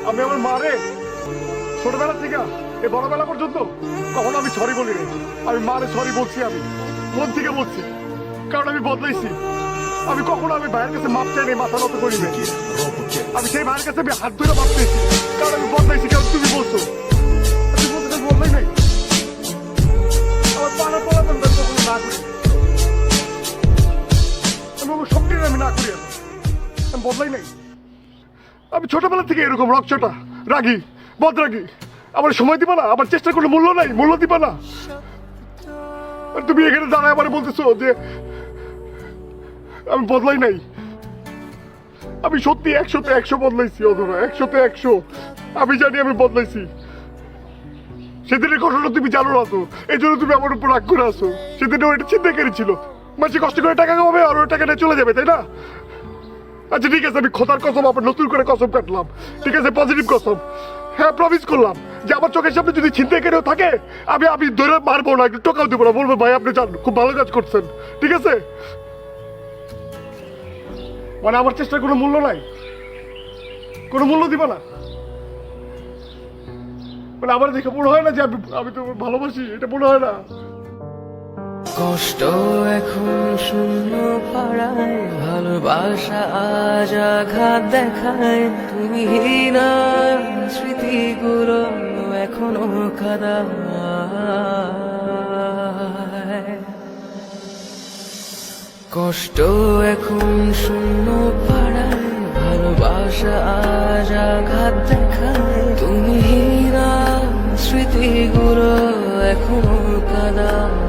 আমি আমার মারে ছোটবেলা থেকে এই বড়বেলা পর্যন্ত কখনো আমি সরি বলি রে। আমি মারে সরি বলছি, আমি মন থেকে বলছি, কারণ আমি বদলাইছি। আমি কখনো আমি ভাইয়ের কাছে মাপ চাই নাই, মাথা নত করি নাই। আমি সেই ভাইয়ের কাছে আমি হাত ধরে মাপ চাইছি, কারণ আমি বদলাইছি। কারণ তুমি বলছো, তুমি বলতে বদলাই নাই। আমার পাড়ার পড়াবেন কখনো না করি, আমি আমার সবটাই আমি না করি, আমি বদলাই নাই। আমি ছোটবেলা থেকে এরকম রকচটা, রাগি, বদরাগি। আমার সময় দিবা না, আমার চেষ্টার কোনো মূল্য নাই, মূল্য দিবা না। আর তুমি এখানে দাঁড়ায় আমার বলতেছো যে আমি বদলাই নাই। আমি সত্যি 100-তে 100 বদলাইছি অধরা, 100-তে 100। আমি জানি আমি বদলাইছি। সেদিনের ঘটনা তুমি জানো না তো, এই জন্য তুমি আমার উপর রাগ করে আসো। সেদিনে ওইটা চিন্তা করেছিল মানুষ কষ্ট করে টাকা কামাবে আর ওই টাকা নিয়ে চলে যাবে, তাই না? আচ্ছা ঠিক আছে, আমি খোদার কসম আবার নতুন করে কসম কাটলাম, ঠিক আছে, পজিটিভ কসম। হ্যাঁ, প্রমিস করলাম যে আমার চোখের সামনে যদি ছিনতাই কেউ থাকে আমি ধরে মারবো না, একটু টোকাও দেবো না, বলবো ভাই আপনি জান খুব ভালো কাজ করছেন, ঠিক আছে? মানে আমার চেষ্টার কোনো মূল্য নাই, কোনো মূল্য দিবা না। মানে আমার দেখে মনে হয় না যে আমি তো ভালোবাসি, এটা মনে হয় না। কষ্ট এখন শূন্য পাড়ায়, ভালোবাসা আজ আঘাত দেখায়। তুমি হীনা স্মৃতিগুলো এখনো কাদায়। কষ্ট এখন শূন্য পাড়ায়, ভালোবাসা আজ আঘাত দেখায়। তুমি হীনা স্মৃতিগুলো এখনো কাদায়।